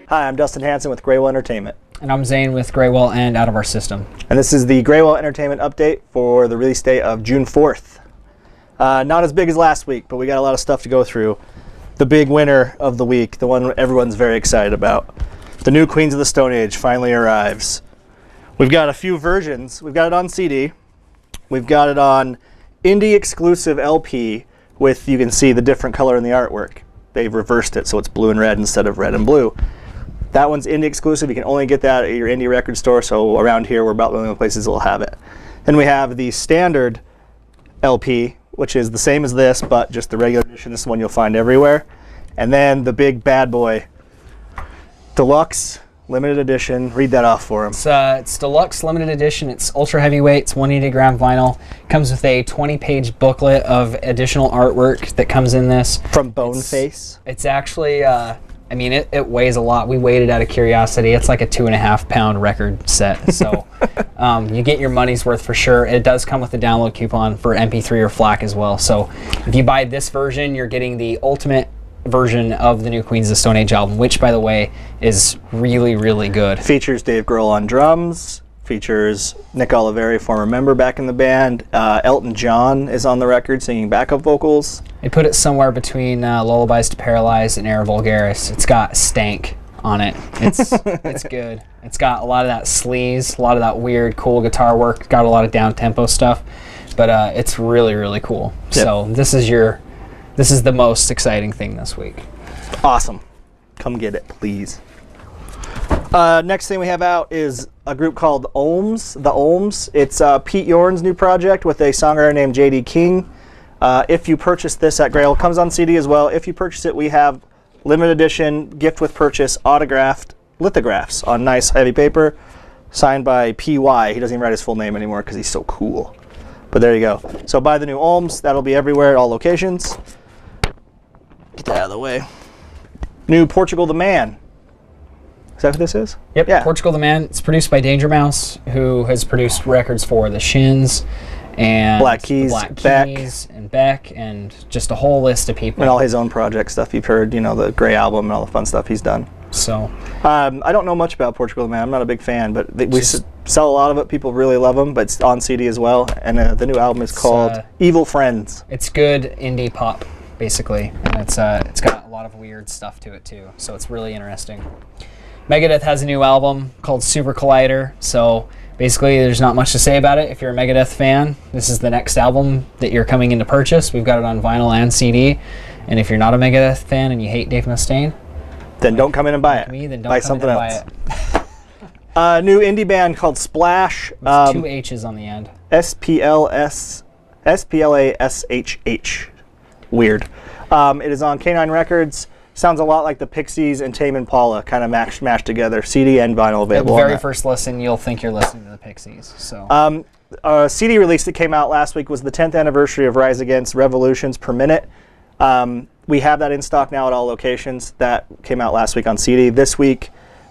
Hi, I'm Dustin Hanson with Graywhale Entertainment. And I'm Zane with Graywhale and Out of Our System. And this is the Graywhale Entertainment update for the release date of June 4th. Not as big as last week, but we got a lot of stuff to go through. The big winner of the week, the one everyone's very excited about. The new Queens of the Stone Age finally arrives. We've got a few versions. We've got it on CD. We've got it on indie exclusive LP with, you can see the different color in the artwork. They've reversed it so it's blue and red instead of red and blue. That one's indie exclusive. You can only get that at your indie record store, so around here we're about the only places that will have it. Then we have the standard LP, which is the same as this, but just the regular edition. This is one you'll find everywhere. And then the big bad boy, Deluxe Limited Edition. Read that off for him. It's Deluxe Limited Edition. It's ultra heavyweight. It's 180 gram vinyl. Comes with a 20-page booklet of additional artwork that comes in this. From Boneface. It's actually... I mean, it weighs a lot. We weighed it out of curiosity. It's like a 2.5 pound record set. So you get your money's worth for sure. It does come with a download coupon for MP3 or FLAC as well. So if you buy this version, you're getting the ultimate version of the new Queens of the Stone Age album, which, by the way, is really, really good. Features Dave Grohl on drums. Features Nick Oliveri, former member back in the band. Elton John is on the record singing backup vocals. They put it somewhere between Lullabies to Paralyze and Air Vulgaris. It's got stank on it. It's good. It's got a lot of that sleaze, a lot of that weird, cool guitar work. Got a lot of down-tempo stuff, but it's really, really cool. Yep. So this is the most exciting thing this week. Awesome. Come get it, please. Next thing we have out is a group called Olms, the Olms. It's Pete Yorn's new project with a songwriter named J.D. King. If you purchase this at Graywhale, it comes on CD as well. If you purchase it, we have limited edition, gift with purchase, autographed lithographs on nice heavy paper, signed by P.Y. He doesn't even write his full name anymore because he's so cool. But there you go. So buy the new Olms. That'll be everywhere at all locations. Get that out of the way. New Portugal the Man. Is that what this is? Yep, yeah. Portugal the Man. It's produced by Danger Mouse, who has produced records for The Shins and Black Keys, Beck, and just a whole list of people. And all his own project stuff. You've heard, you know, the Grey album and all the fun stuff he's done. So, I don't know much about Portugal the Man. I'm not a big fan, but we sell a lot of it. People really love them, but it's on CD as well. And the new album is called Evil Friends. It's good indie pop, basically, and it's got a lot of weird stuff to it too. So it's really interesting. Megadeth has a new album called Supercollider, so basically there's not much to say about it. If you're a Megadeth fan, this is the next album that you're coming in to purchase. We've got it on vinyl and CD, and if you're not a Megadeth fan and you hate Dave Mustaine, then don't come in and buy it. Then don't buy come something in else. Buy it. New indie band called Splashh. It's 2 H's on the end. S-P-L-A-S-H-H. Weird. It is on K9 Records. Sounds a lot like the Pixies and Tame Impala, kind of mashed together. CD and vinyl available. The very first listen, you'll think you're listening to the Pixies. So, a CD release that came out last week was the 10th anniversary of Rise Against Revolutions Per Minute. We have that in stock now at all locations. That came out last week on CD. This week,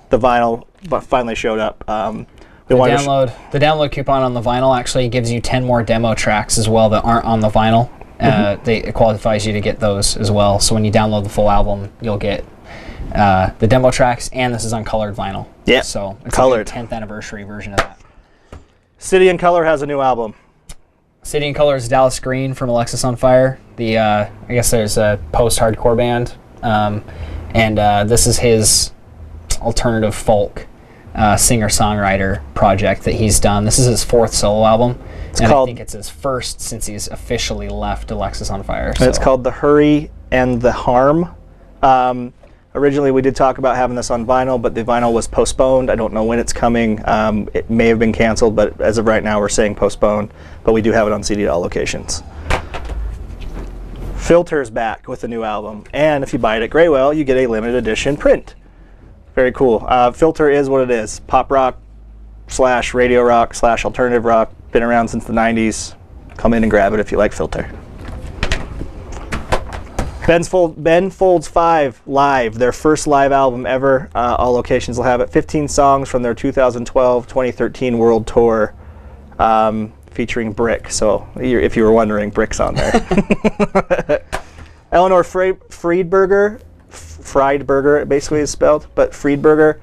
the vinyl finally showed up. The download coupon on the vinyl actually gives you 10 more demo tracks as well that aren't on the vinyl. It qualifies you to get those as well. So when you download the full album, you'll get the demo tracks, and this is on colored vinyl. Yeah, so it's colored. Like a 10th anniversary version of that. City in Color has a new album. City in Color is Dallas Green from Alexis on Fire. I guess there's a post-hardcore band, and this is his alternative folk singer-songwriter project that he's done. This is his 4th solo album. I think it's his first since he's officially left Alexis on Fire. So. It's called The Hurry and the Harm. Originally, we did talk about having this on vinyl, but the vinyl was postponed. I don't know when it's coming. It may have been canceled, but as of right now, we're saying postponed. But we do have it on CD at all locations. Filter's back with a new album. And if you buy it at Graywhale, you get a limited edition print. Very cool. Filter is what it is. Pop rock / radio rock / alternative rock. Been around since the 90s. Come in and grab it if you like Filter. Ben Folds 5 Live, their first live album ever. All locations will have it. 15 songs from their 2012-2013 World Tour, featuring Brick. So if you were wondering, Brick's on there. Eleanor Friedberger Friedberger, it basically is spelled, but Friedberger.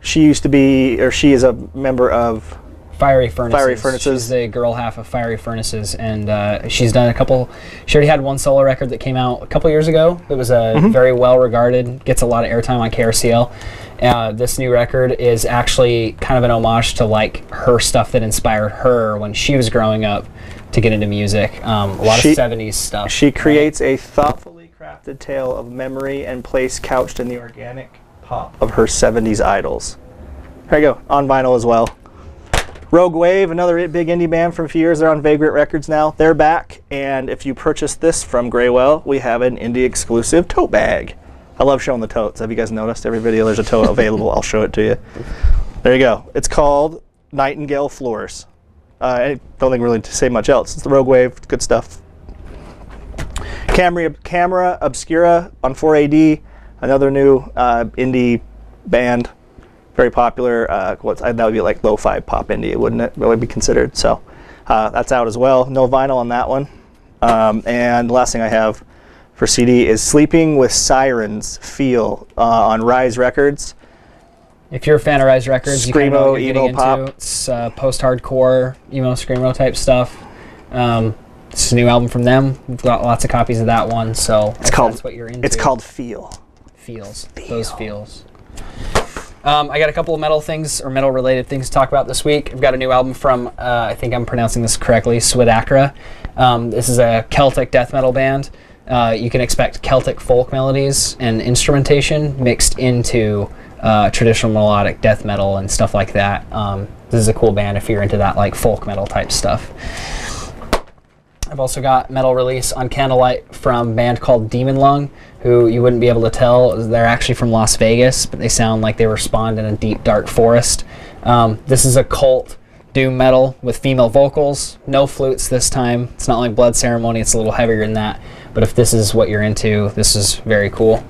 She used to be, or she is a member of Fiery Furnaces. Fiery Furnaces. She's the girl half of Fiery Furnaces, and she's done a couple. She already had one solo record that came out a couple years ago. It was very well regarded, gets a lot of airtime on KRCL. This new record is actually kind of an homage to like her stuff that inspired her when she was growing up to get into music. A lot of 70s stuff. She creates a thoughtfully crafted tale of memory and place couched in the organic pop of her 70s idols. There you go, on vinyl as well. Rogue Wave, another big indie band from a few years. They're on Vagrant Records now. They're back, and if you purchase this from Graywhale, we have an indie exclusive tote bag. I love showing the totes. Have you guys noticed? Every video there's a tote available. I'll show it to you. There you go. It's called Nightingale Floors. I don't think really to say much else. It's the Rogue Wave. It's good stuff. Camera Obscura on 4AD, another new indie band. Very popular. That would be like lo-fi pop indie, wouldn't it? Really be considered. So that's out as well. No vinyl on that one. And the last thing I have for CD is Sleeping with Sirens Feel on Rise Records. If you're a fan of Rise Records, you kind of know what you're emo getting pop. into. It's post-hardcore, emo, screamo type stuff. It's a new album from them. We've got lots of copies of that one, so that's what you're into. It's called Feel. Feels. Those feels. I got a couple of metal things, or metal-related things to talk about this week. I've got a new album from, I think I'm pronouncing this correctly, Suidakra. This is a Celtic death metal band. You can expect Celtic folk melodies and instrumentation mixed into traditional melodic death metal and stuff like that. This is a cool band if you're into that like folk metal type stuff. I've also got metal release on Candlelight from a band called Demon Lung, who you wouldn't be able to tell. They're actually from Las Vegas, but they sound like they were spawned in a deep, dark forest. This is a cult doom metal with female vocals, no flutes this time. It's not like Blood Ceremony, it's a little heavier than that. But if this is what you're into, this is very cool.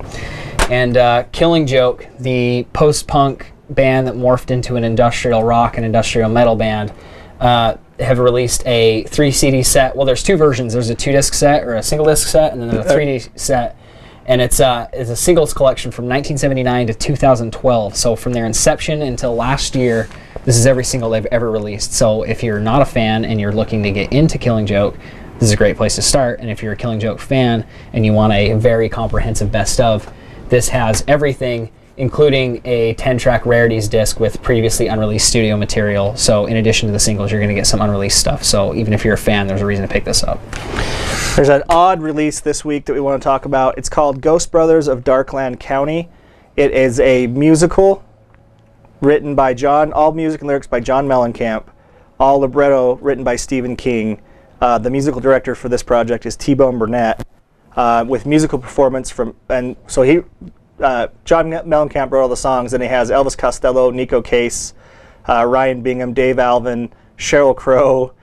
And Killing Joke, the post-punk band that morphed into an industrial rock and industrial metal band, have released a 3 CD set. Well, there's two versions. There's a 2-disc set or a single disc set, and then there's a 3D set. And it's a singles collection from 1979 to 2012. So from their inception until last year, this is every single they've ever released. So if you're not a fan and you're looking to get into Killing Joke, this is a great place to start. And if you're a Killing Joke fan and you want a very comprehensive best of, this has everything, including a 10-track rarities disc with previously unreleased studio material. So in addition to the singles, you're going to get some unreleased stuff. So even if you're a fan, there's a reason to pick this up. There's an odd release this week that we want to talk about. It's called Ghost Brothers of Darkland County. It is a musical written by all music and lyrics by John Mellencamp, all libretto written by Stephen King. The musical director for this project is T-Bone Burnett, with musical performance from, and so John Mellencamp wrote all the songs, and he has Elvis Costello, Nico Case, Ryan Bingham, Dave Alvin, Sheryl Crow,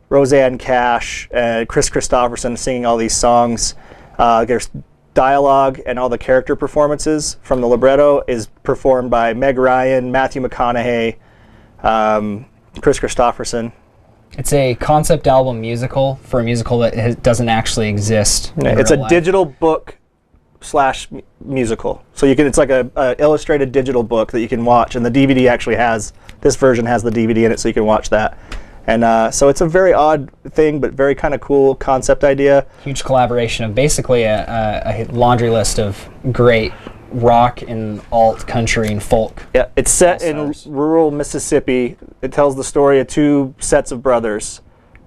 Roseanne Cash, and Chris Christopherson singing all these songs. There's dialogue, and all the character performances from the libretto is performed by Meg Ryan, Matthew McConaughey, Chris Christopherson. It's a concept album musical for a musical that doesn't actually exist. It's a digital book / musical. So it's like a illustrated digital book that you can watch, and the DVD actually this version has the DVD in it, so you can watch that. And so it's a very odd thing, but very kind of cool concept idea. Huge collaboration of basically a laundry list of great rock and alt country and folk. Yeah, it's set in rural Mississippi. It tells the story of two sets of brothers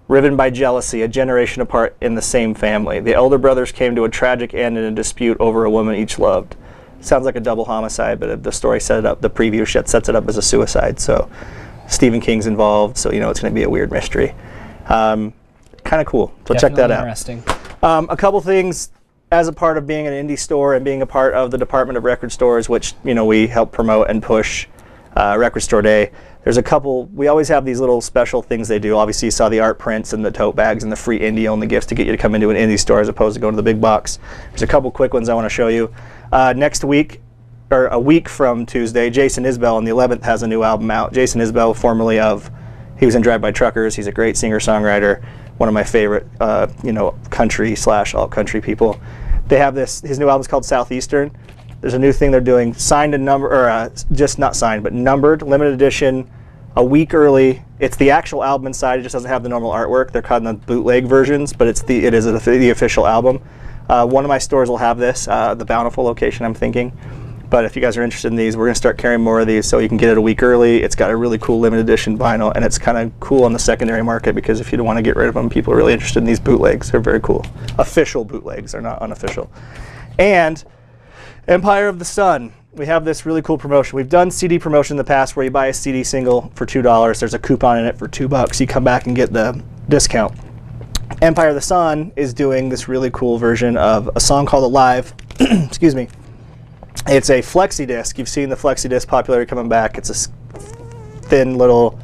riven by jealousy, a generation apart in the same family. The elder brothers came to a tragic end in a dispute over a woman each loved. Sounds like a double homicide, but the story the preview sets it up as a suicide. So Stephen King's involved, so it's going to be a weird mystery. Kind of cool. So check that out. Interesting. A couple things as a part of being an indie store and being a part of the Department of Record Stores, which we help promote and push Record Store Day. There's a couple, we always have these little special things they do. Obviously you saw the art prints and the tote bags and the free indie only gifts to get you to come into an indie store as opposed to going to the big box. There's a couple quick ones I want to show you. Next week, or a week from Tuesday, Jason Isbell on the 11th has a new album out. Jason Isbell, formerly he was in Drive By Truckers. He's a great singer-songwriter, one of my favorite, country / alt country people. They have this. His new album's called Southeastern. There's a new thing they're doing, signed and number, or just not signed, but numbered, limited edition, a week early. It's the actual album inside. It just doesn't have the normal artwork. They're cutting the bootleg versions, but it is the official album. One of my stores will have this, the Bountiful location, I'm thinking. But if you guys are interested in these, we're going to start carrying more of these, so you can get it a week early. It's got a really cool limited edition vinyl, and it's kind of cool on the secondary market because if you don't want to get rid of them, people are really interested in these bootlegs. They're very cool. Official bootlegs, they're not unofficial. And Empire of the Sun. We have this really cool promotion. We've done CD promotion in the past where you buy a CD single for $2. There's a coupon in it for $2. You come back and get the discount. Empire of the Sun is doing this really cool version of a song called Alive. Excuse me. It's a Flexi disc. You've seen the Flexi disc popularity coming back. It's a thin little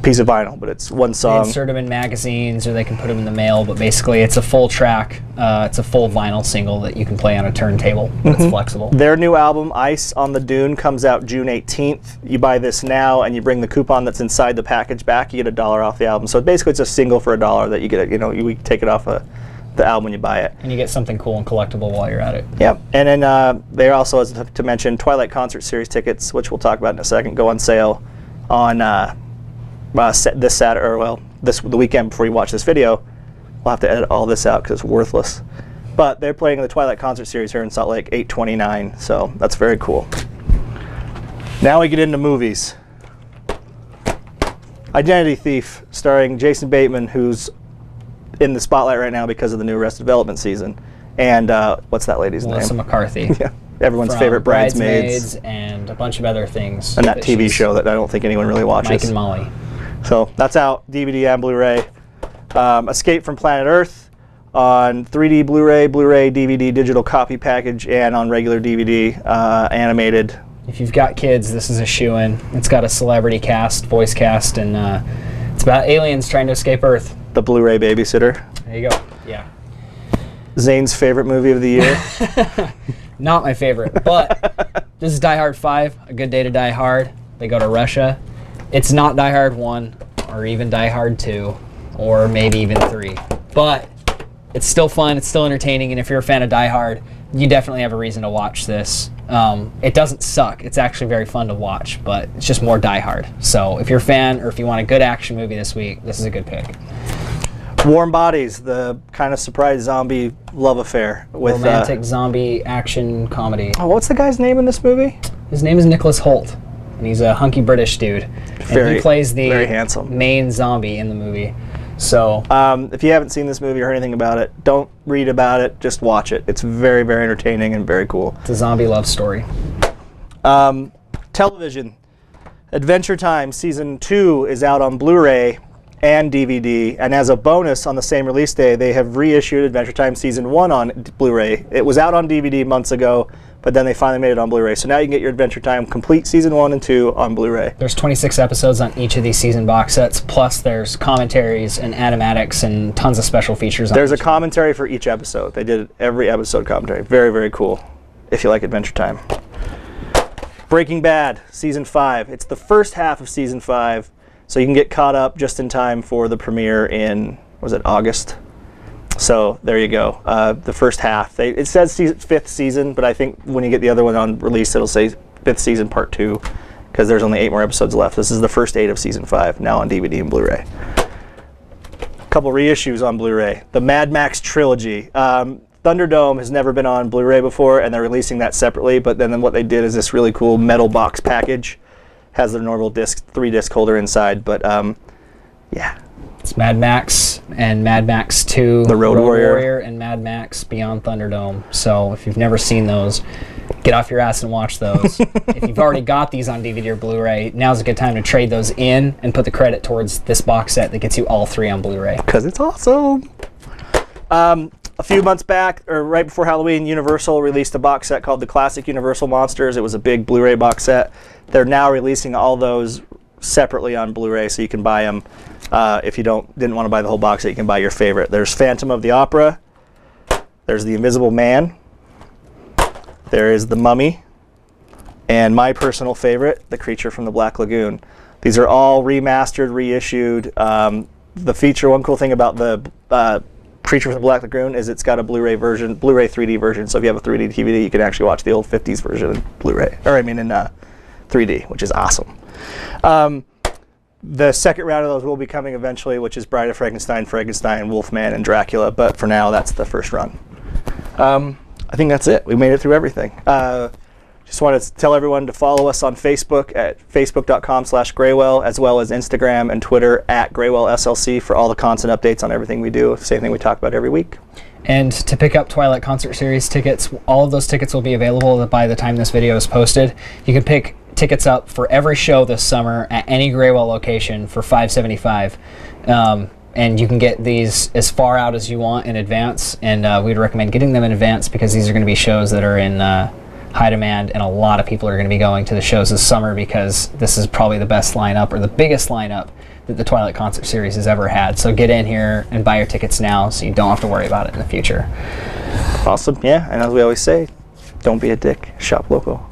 piece of vinyl, but it's one song. They insert them in magazines, or they can put them in the mail. But basically, it's a full track. It's a full vinyl single that you can play on a turntable. It's flexible. Their new album, Ice on the Dune, comes out June 18th. You buy this now, and you bring the coupon that's inside the package back. You get $1 off the album. So basically, it's a single for $1 that you get. You take it off the album when you buy it. And you get something cool and collectible while you're at it. Yep. And then they also, as to mention, Twilight Concert Series tickets, which we'll talk about in a second, go on sale on this Saturday, or the weekend before you watch this video. We'll have to edit all this out because it's worthless. But they're playing the Twilight Concert Series here in Salt Lake, 8/29, so that's very cool. Now we get into movies. Identity Thief, starring Jason Bateman, who's in the spotlight right now because of the new Arrested Development season. And what's that lady's Melissa name? McCarthy. Yeah, everyone's From favorite Bridesmaids. And a bunch of other things. And that TV show that I don't think anyone really watches. Mike and Molly. So that's out, DVD and Blu-ray. Escape from Planet Earth on 3D Blu-ray, Blu-ray, DVD, digital copy package, and on regular DVD, animated. If you've got kids, this is a shoo-in. It's got a celebrity cast, voice cast, and it's about aliens trying to escape Earth. The Blu-ray Babysitter. There you go. Yeah. Zane's favorite movie of the year. Not my favorite, but this is Die Hard 5, A Good Day to Die Hard. They go to Russia. It's not Die Hard 1, or even Die Hard 2, or maybe even 3. But it's still fun, it's still entertaining, and if you're a fan of Die Hard, you definitely have a reason to watch this. It doesn't suck. It's actually very fun to watch, but it's just more Die Hard. So if you're a fan, or if you want a good action movie this week, this is a good pick. Warm Bodies, the kind of surprise zombie love affair with romantic zombie action comedy. Oh, what's the guy's name in this movie? His name is Nicholas Hoult, and he's a hunky British dude. And he plays the very handsome main zombie in the movie. So if you haven't seen this movie or heard anything about it, don't read about it, just watch it. It's very, very entertaining and very cool. It's a zombie love story. Television. Adventure Time Season 2 is out on Blu-ray and DVD, and as a bonus on the same release day, they have reissued Adventure Time Season 1 on Blu-ray. It was out on DVD months ago, but then they finally made it on Blu-ray. So now you can get your Adventure Time complete Season 1 and 2 on Blu-ray. There's 26 episodes on each of these season box sets, plus there's commentaries and animatics and tons of special features on There's a commentary for each episode. They did every episode commentary. Very, very cool, if you like Adventure Time. Breaking Bad, Season 5. It's the first half of Season 5, so you can get caught up just in time for the premiere in, was it August? So there you go. The first half. It says fifth season, but I think when you get the other one on release, it'll say fifth season part 2, because there's only 8 more episodes left. This is the first 8 of Season 5, now on DVD and Blu-ray. A couple reissues on Blu-ray. The Mad Max trilogy. Thunderdome has never been on Blu-ray before, and they're releasing that separately, but then what they did is this really cool metal box package. Has the normal disc, 3-disc holder inside, but yeah. It's Mad Max and Mad Max 2, The Road Warrior, and Mad Max Beyond Thunderdome. So if you've never seen those, get off your ass and watch those. If you've already got these on DVD or Blu-ray, now's a good time to trade those in and put the credit towards this box set that gets you all 3 on Blu-ray. Because it's awesome. A few months back, or right before Halloween, Universal released a box set called the Classic Universal Monsters. It was a big Blu-ray box set. They're now releasing all those separately on Blu-ray, so you can buy them. If you didn't want to buy the whole box set, you can buy your favorite. There's Phantom of the Opera. There's The Invisible Man. There is The Mummy. And my personal favorite, The Creature from the Black Lagoon. These are all remastered, reissued. One cool thing about the Creature from the Black Lagoon is it's got a Blu-ray version, Blu-ray 3D version. So if you have a 3D DVD, you can actually watch the old 50s version in Blu-ray, or I mean in 3D, which is awesome. The second round of those will be coming eventually, which is Bride of Frankenstein, Wolfman, and Dracula. But for now, that's the first run. I think that's it. We made it through everything. Just wanted to tell everyone to follow us on Facebook at facebook.com/Graywhale, as well as Instagram and Twitter at GraywhaleSLC for all the constant updates on everything we do. Same thing we talk about every week. And to pick up Twilight Concert Series tickets, all of those tickets will be available by the time this video is posted. You can pick tickets up for every show this summer at any Graywhale location for $5.75. And you can get these as far out as you want in advance, and we'd recommend getting them in advance because these are going to be shows that are in high demand, and a lot of people are going to be going to the shows this summer because this is probably the best lineup or the biggest lineup that the Twilight Concert Series has ever had. So get in here and buy your tickets now so you don't have to worry about it in the future. Awesome. Yeah, and as we always say, don't be a dick, shop local.